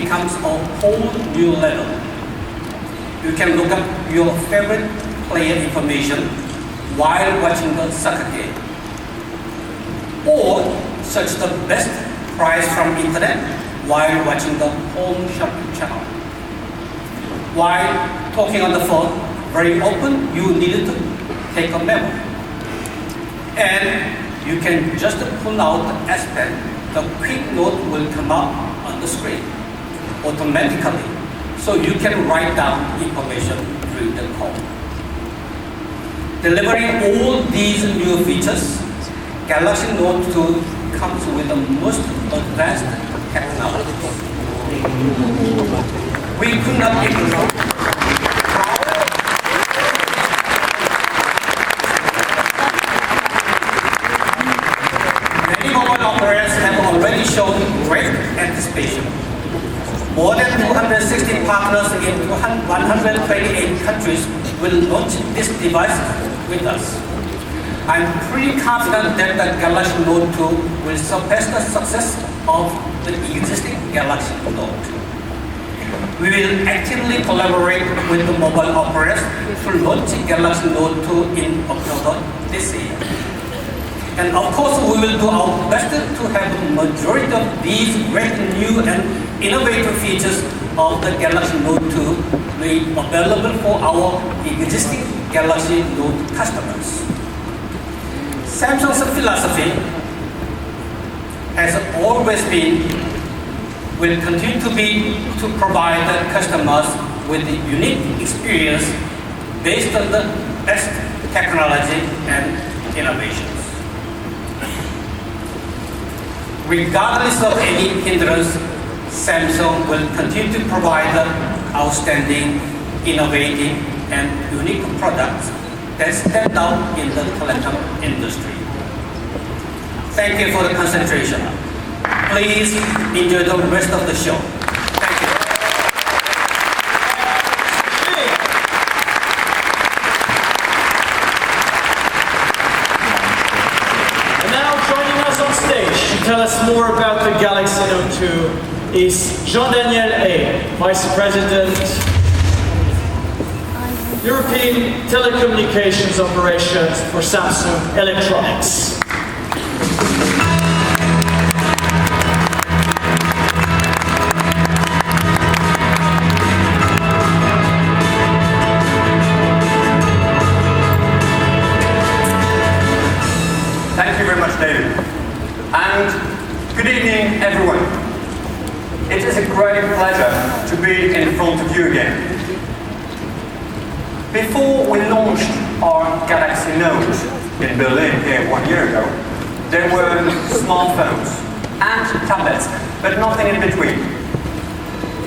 becomes a whole new level. You can look up your favorite player information while watching the soccer game, or search the best price from internet while watching the home shopping channel. While talking on the phone, very often you needed to take a memo. And you can just pull out the S Pen, the quick note will come up on the screen automatically, so you can write down information during the call. Delivering all these new features, Galaxy Note 2 comes with the most advanced technology. We could not be prouder. Many mobile operators have already shown great anticipation. More than 260 partners in 128 countries will launch this device with us. I'm pretty confident that the Galaxy Note 2 will surpass the success of the existing Galaxy Note. We will actively collaborate with the mobile operators to launch Galaxy Note 2 in October this year. And of course, we will do our best to have the majority of these great new and innovative features of the Galaxy Note 2 made available for our existing Galaxy Note customers. Samsung's philosophy has always been, will continue to be, to provide the customers with a unique experience based on the best technology and innovations. Regardless of any hindrance, Samsung will continue to provide outstanding, innovative, and unique products that stand out in the telecom industry. Thank you for the concentration. Please enjoy the rest of the show. Thank you. And now joining us on stage to tell us more about the Galaxy Note 2 is Jean-Daniel A., Vice President, European Telecommunications Operations for Samsung Electronics. Thank you very much, David. And good evening, everyone. It is a great pleasure to be in front of you again. Before we launched our Galaxy Note in Berlin here 1 year ago, there were smartphones and tablets, but nothing in between.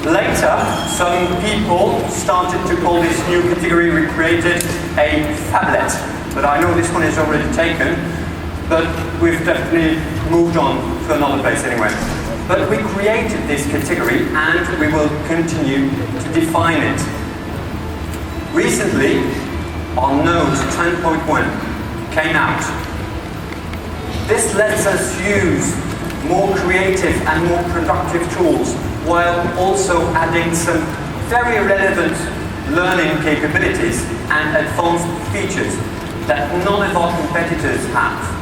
Later, some people started to call this new category we created a phablet, but I know this one is already taken, but we've definitely moved on to another place anyway. But we created this category and we will continue to define it. Recently, our Note 10.1 came out. This lets us use more creative and more productive tools while also adding some very relevant learning capabilities and advanced features that none of our competitors have.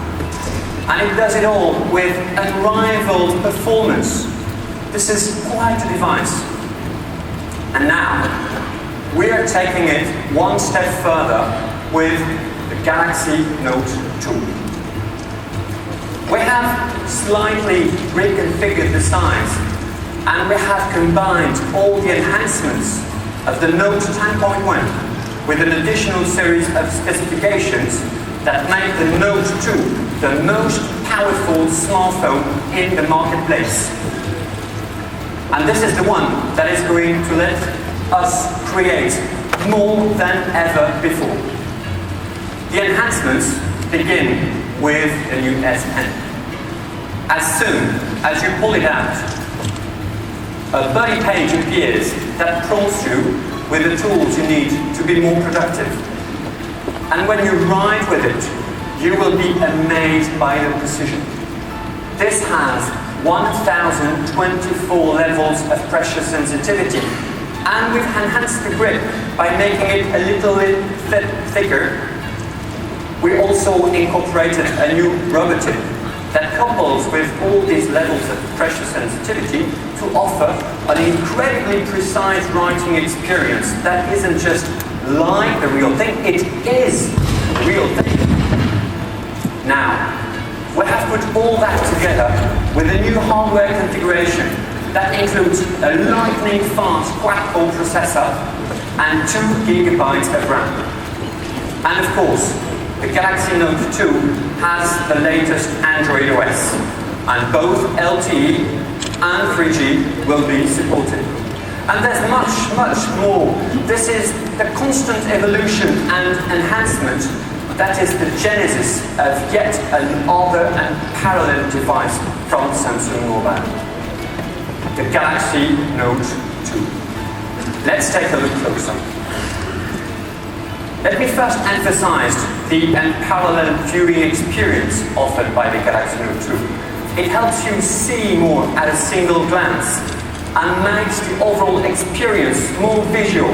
And it does it all with unrivaled performance. This is quite a device. And now, we are taking it one step further with the Galaxy Note 2. We have slightly reconfigured the size, and we have combined all the enhancements of the Note 10.1 with an additional series of specifications that make the Note 2 the most powerful smartphone in the marketplace. And this is the one that is going to let us create more than ever before. The enhancements begin with the new S Pen. As soon as you pull it out, a buddy page appears that prompts you with the tools you need to be more productive. And when you write with it, you will be amazed by the precision. This has 1024 levels of pressure sensitivity. And we've enhanced the grip by making it a little bit thicker. We also incorporated a new rubber tip that couples with all these levels of pressure sensitivity to offer an incredibly precise writing experience that isn't just like the real thing, it is the real thing. Now, we have put all that together with a new hardware configuration that includes a lightning-fast quad-core processor and 2 gigabytes of RAM. And of course, the Galaxy Note 2 has the latest Android OS, and both LTE and 3G will be supported. And there's much, much more. This is the constant evolution and enhancement that is the genesis of yet another and parallel device from Samsung Mobile, the Galaxy Note 2. Let's take a look closer. Let me first emphasize the unparalleled viewing experience offered by the Galaxy Note 2. It helps you see more at a single glance and makes the overall experience more visual.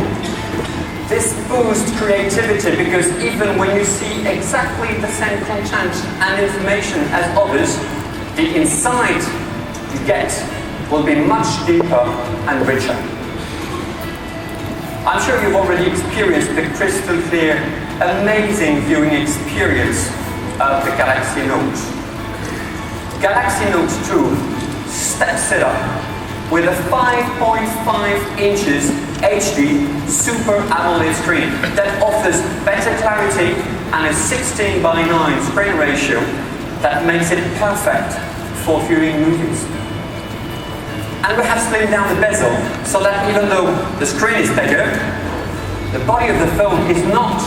This boosts creativity because even when you see exactly the same content and information as others, the insight you get will be much deeper and richer. I'm sure you've already experienced the crystal clear, amazing viewing experience of the Galaxy Note. Galaxy Note 2 steps it up with a 5.5 inches HD Super AMOLED screen that offers better clarity and a 16:9 screen ratio that makes it perfect for viewing movies. And we have slimmed down the bezel so that even though the screen is bigger, the body of the phone is not.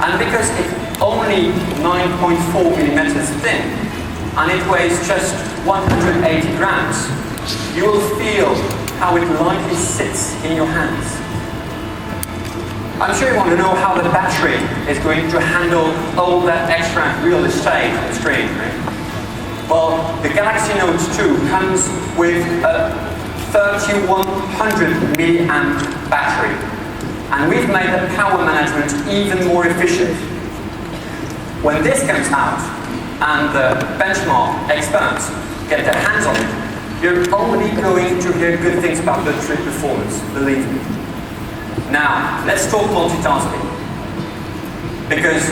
And because it's only 9.4 millimeters thin and it weighs just 180 grams, you will feel how it lightly sits in your hands. I'm sure you want to know how the battery is going to handle all that extra real estate on the screen, right? Well, the Galaxy Note 2 comes with a 3100 milliamp battery, and we've made the power management even more efficient. When this comes out and the benchmark experts get their hands on it, you're only going to hear good things about the battery performance, believe me. Now, let's talk multitasking. Because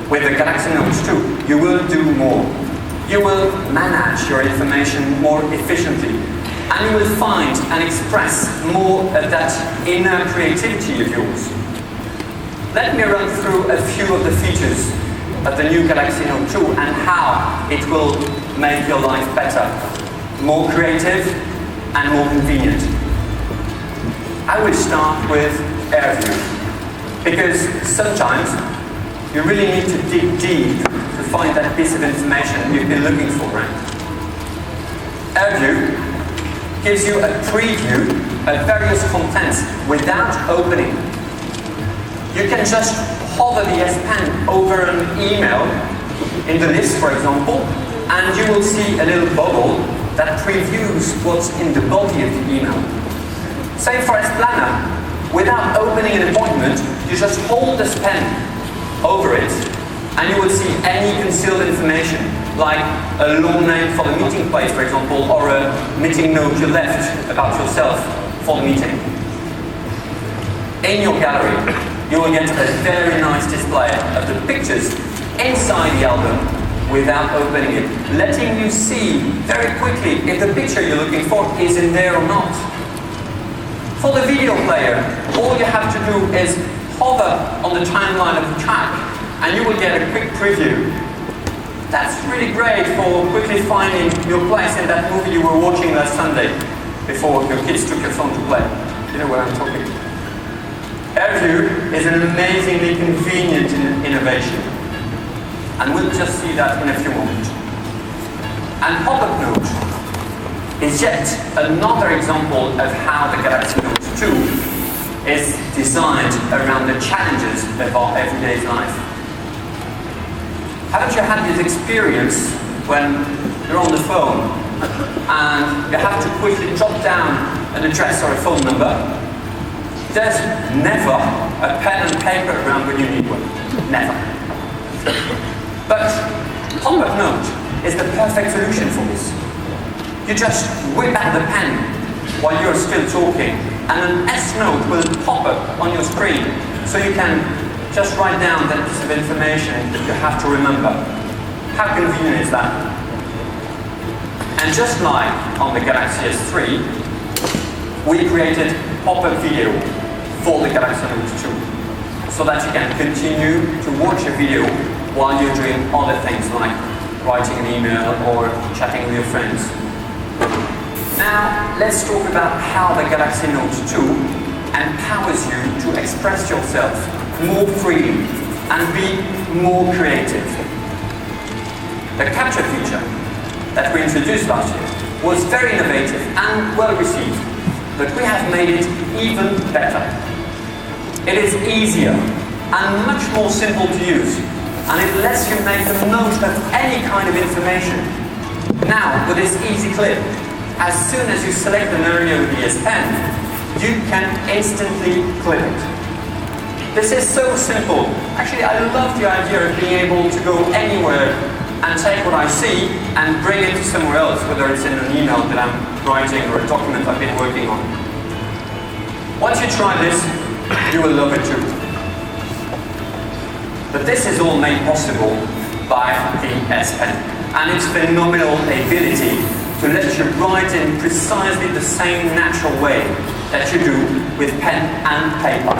with the Galaxy Note 2, you will do more. You will manage your information more efficiently, and you will find and express more of that inner creativity of yours. Let me run through a few of the features of the new Galaxy Note 2 and how it will make your life better, more creative and more convenient. I will start with AirView, because sometimes you really need to dig deep to find that piece of information you've been looking for, right? AirView gives you a preview of various contents without opening. You can just hover the S Pen over an email in the list, for example, and you will see a little bubble that previews what's in the body of the email. Same for S Planner. Without opening an appointment, you just hold the pen over it, and you will see any concealed information, like a long name for the meeting place, for example, or a meeting note you left about yourself for the meeting. In your gallery, you will get a very nice display of the pictures inside the album without opening it, letting you see very quickly if the picture you're looking for is in there or not. For the video player, all you have to do is hover on the timeline of the track and you will get a quick preview. That's really great for quickly finding your place in that movie you were watching last Sunday before your kids took your phone to play. You know what I'm talking about. AirView is an amazingly convenient innovation, and we'll just see that in a few moments. And Pop-up Note is yet another example of how the Galaxy Note 2 is designed around the challenges of our everyday life. Haven't you had this experience when you're on the phone and you have to quickly jot down an address or a phone number, there's never a pen and paper around when you need one. Never. But pop-up note is the perfect solution for this. You just whip out the pen while you're still talking, and an S-note will pop up on your screen, so you can just write down that piece of information that you have to remember. How convenient is that? And just like on the Galaxy S3, we created pop-up video for the Galaxy Note 2, so that you can continue to watch a video while you're doing other things like writing an email or chatting with your friends. Now, let's talk about how the Galaxy Note 2 empowers you to express yourself more freely and be more creative. The capture feature that we introduced last year was very innovative and well received, but we have made it even better. It is easier and much more simple to use, and it lets you make the most of any kind of information. Now, with this easy clip, as soon as you select an area with the S Pen, you can instantly clip it. This is so simple. Actually, I love the idea of being able to go anywhere and take what I see and bring it to somewhere else, whether it's in an email that I'm writing or a document I've been working on. Once you try this, you will love it too. But this is all made possible by the S Pen and its phenomenal ability to let you write in precisely the same natural way that you do with pen and paper.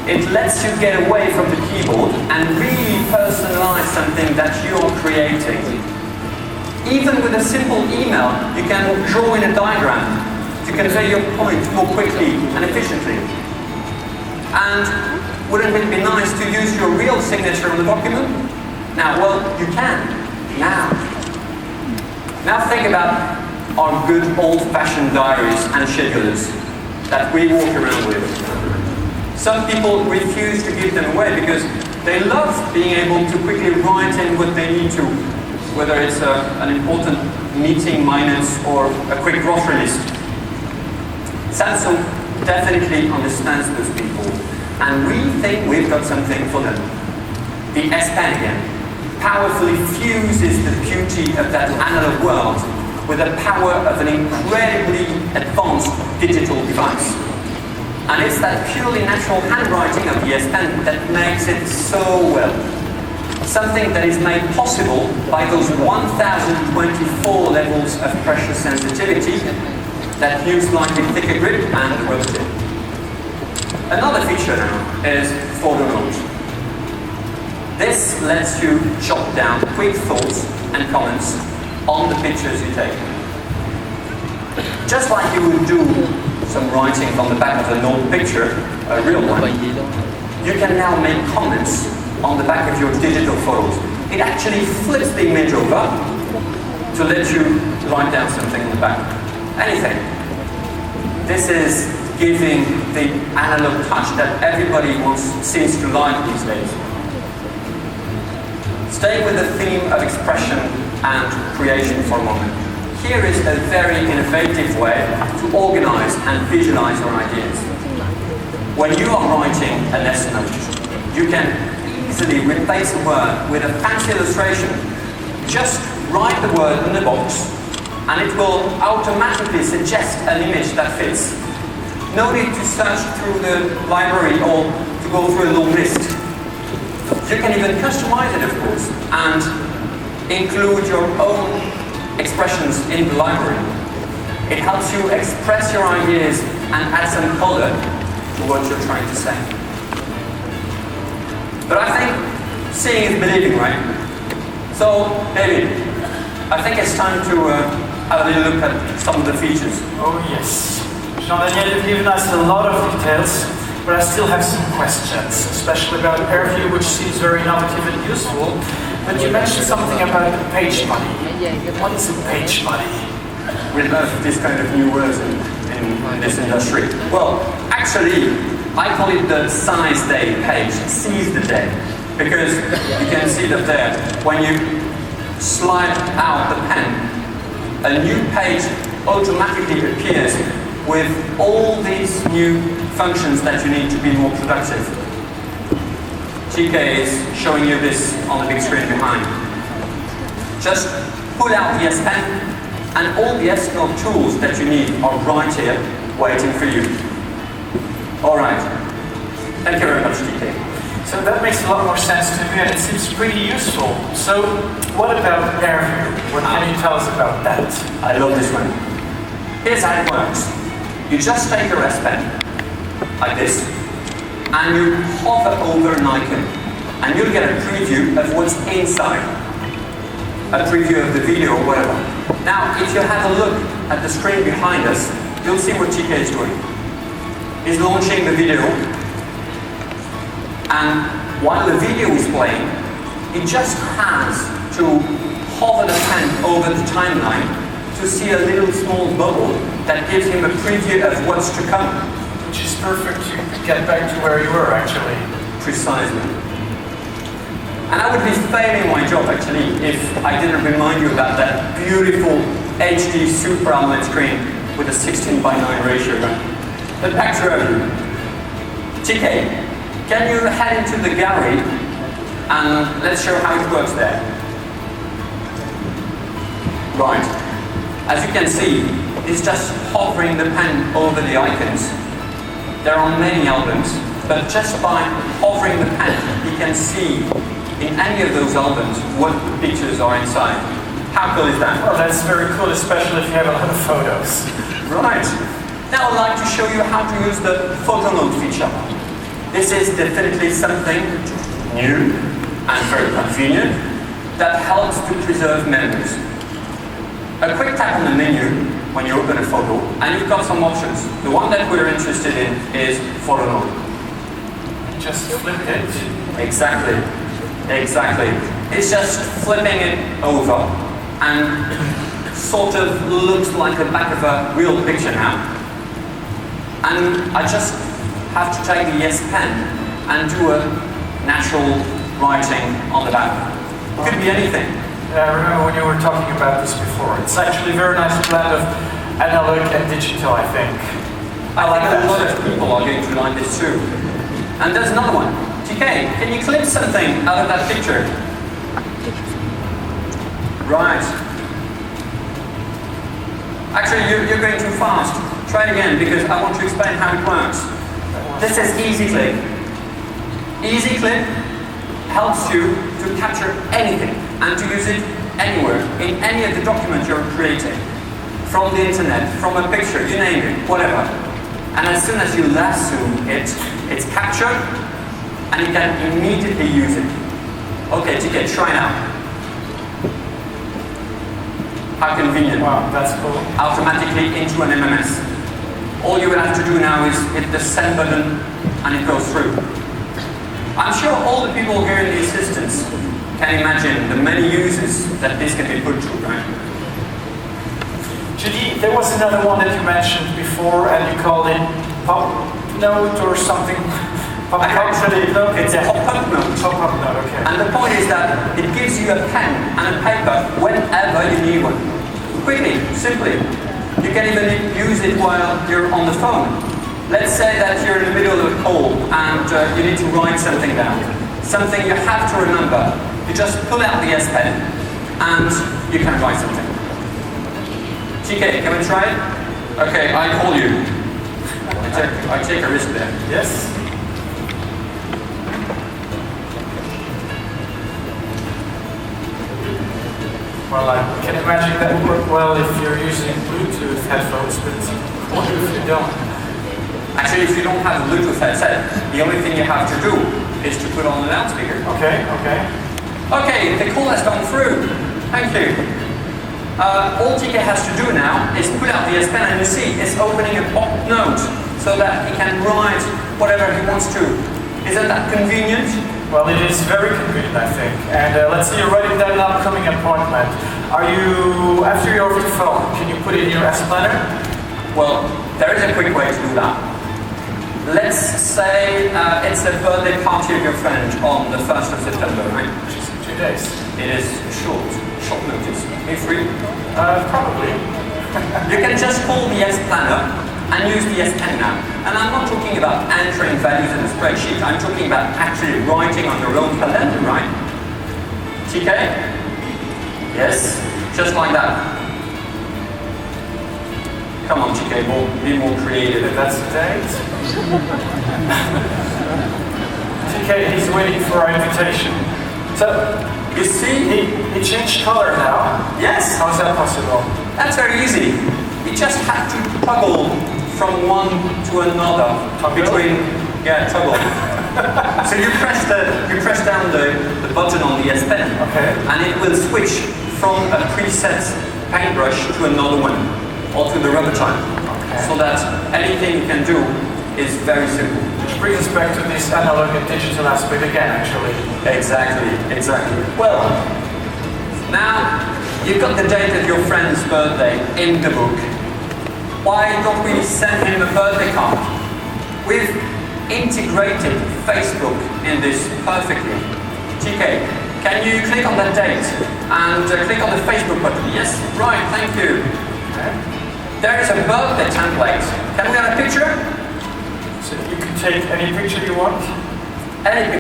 It lets you get away from the keyboard and really personalize something that you're creating. Even with a simple email, you can draw in a diagram to convey your point more quickly and efficiently. And wouldn't it be nice to use your real signature on the document? Now, well, you can. Now think about our good old-fashioned diaries and schedulers that we walk around with. Some people refuse to give them away because they love being able to quickly write in what they need to, whether it's an important meeting minutes or a quick grocery list. Samsung definitely understands those people, and we think we've got something for them. The S Pen again powerfully fuses the beauty of that analog world with the power of an incredibly advanced digital device. And it's that purely natural handwriting of the S Pen that makes it so well. Something that is made possible by those 1024 levels of pressure sensitivity that give slightly thicker grip and web tip. Another feature now is photo note. This lets you jot down quick thoughts and comments on the pictures you take. Just like you would do some writing on the back of a note picture, a real one, you can now make comments on the back of your digital photos. It actually flips the image over to let you write down something on the back. Anything. This is giving the analog touch that everybody seems to like these days. Stay with the theme of expression and creation for a moment. Here is a very innovative way to organize and visualize your ideas. When you are writing a lesson note, you can easily replace a word with a fancy illustration. Just write the word in the box and it will automatically suggest an image that fits. No need to search through the library or to go through a long list. You can even customize it, of course, and include your own expressions in the library. It helps you express your ideas and add some color to what you're trying to say. But I think seeing is believing, right? So, David, I think it's time to have a little look at some of the features. Oh yes. Jean-Daniel, you've given us a lot of details, but I still have some questions, especially about AirView, which seems very innovative and useful. But you mentioned something about page money. What is a page money? We love this kind of new words in this industry. Well, actually, I call it the size day page, seize the day. Because you can see that there, when you slide out the pen, a new page automatically appears with all these new functions that you need to be more productive. TK is showing you this on the big screen behind. Just pull out the S Pen and all the S Note tools that you need are right here waiting for you. Alright. Thank you very much, TK. So that makes a lot more sense to me and it seems pretty useful. So what about AirView? What can you tell us about that? I love this one. Here's how it works. You just take your S Pen, like this, and you hover over an icon, and you'll get a preview of what's inside. A preview of the video or whatever. Now, if you have a look at the screen behind us, you'll see what TK is doing. He's launching the video, and while the video is playing, he just has to hover the pen over the timeline to see a little small bubble that gives him a preview of what's to come. Which is perfect to get back to where you were actually. Precisely. And I would be failing my job actually if I didn't remind you about that beautiful HD Super AMOLED screen with a 16:9 ratio. But back to AirView. TK, can you head into the gallery and let's show how it works there. Right. As you can see, it's just hovering the pen over the icons. There are many albums, but just by hovering the pen, you can see in any of those albums what pictures are inside. How cool is that? Well, that's very cool, especially if you have a lot of photos. Right. Now I'd like to show you how to use the photo note feature. This is definitely something new and very convenient that helps to preserve memories. A quick tap on the menu when you open a photo, and you've got some options. The one that we're interested in is photo note. Just flip it. Exactly. Exactly. It's just flipping it over and sort of looks like the back of a real picture now. And I just have to take the S Pen and do a natural writing on the back. It could be anything. I remember when you were talking about this before. It's actually a very nice blend of analog and digital, I think. I think a lot of people are going to like this too. And there's another one. TK, can you clip something out of that picture? Right. Actually, you're going too fast. Try it again because I want to explain how it works. This is Easy Clip. Easy Clip helps you to capture anything and to use it anywhere, in any of the documents you're creating. From the internet, from a picture, you name it, whatever. And as soon as you lasso it, it's captured and you can immediately use it. Okay, TK, try now. How convenient. Wow, that's cool. Automatically into an MMS. All you will have to do now is hit the send button and it goes through. I'm sure all the people here in the assistance can imagine the many uses that this can be put to, right? Judy, there was another one that you mentioned before and you called it pop note or something. Actually, it's a pop-up note. Pop-up note, okay. And the point is that it gives you a pen and a paper whenever you need one. Quickly, simply. You can even use it while you're on the phone. Let's say that you're in the middle of a call and you need to write something down. Something you have to remember. You just pull out the S Pen and you can write something. TK, can we try it? Okay, I call you. I take a risk there. Yes. Well, I can imagine that would work well if you're using Bluetooth headphones, but what if you don't? Actually, if you don't have a Bluetooth headset, the only thing you have to do is to put on the loudspeaker. Okay, okay. Okay, the call has gone through. Thank you. All TK has to do now is put out the S Pen and you see it's opening a pop note so that he can write whatever he wants to. Isn't that convenient? Well, it is very convenient, I think. And let's say you're writing down an upcoming appointment. Are you, after you're off the phone, can you put it in your S Planner? Well, there is a quick way to do that. Let's say it's a birthday party of your friend on the 1st of September, right? Which is in 2 days. It is short. short notice. Are you free? Probably. You can just call the S Planner and use the S Pen now. And I'm not talking about entering values in a spreadsheet. I'm talking about actually writing on your own calendar, right? TK? Yes, just like that. Come on, TK, be more creative. That's the date. TK, he's waiting for our invitation. So, You see? he changed color now. Yes, How is that possible? that's very easy. You just have to toggle from one to another between, toggle. So you press down the button on the S Pen, Okay. and it will switch from a preset paintbrush to another one, or to the rubber time. Okay. So that anything you can do is very simple. Which brings us back to this analog and digital aspect again, actually. Exactly. Well, now you've got the date of your friend's birthday in the book. Why don't we send him a birthday card? We've integrated Facebook in this perfectly. TK, can you click on that date and click on the Facebook button? Yes? Right, thank you. Okay. There is a birthday template. Can we have a picture? So you can take any picture you want. Any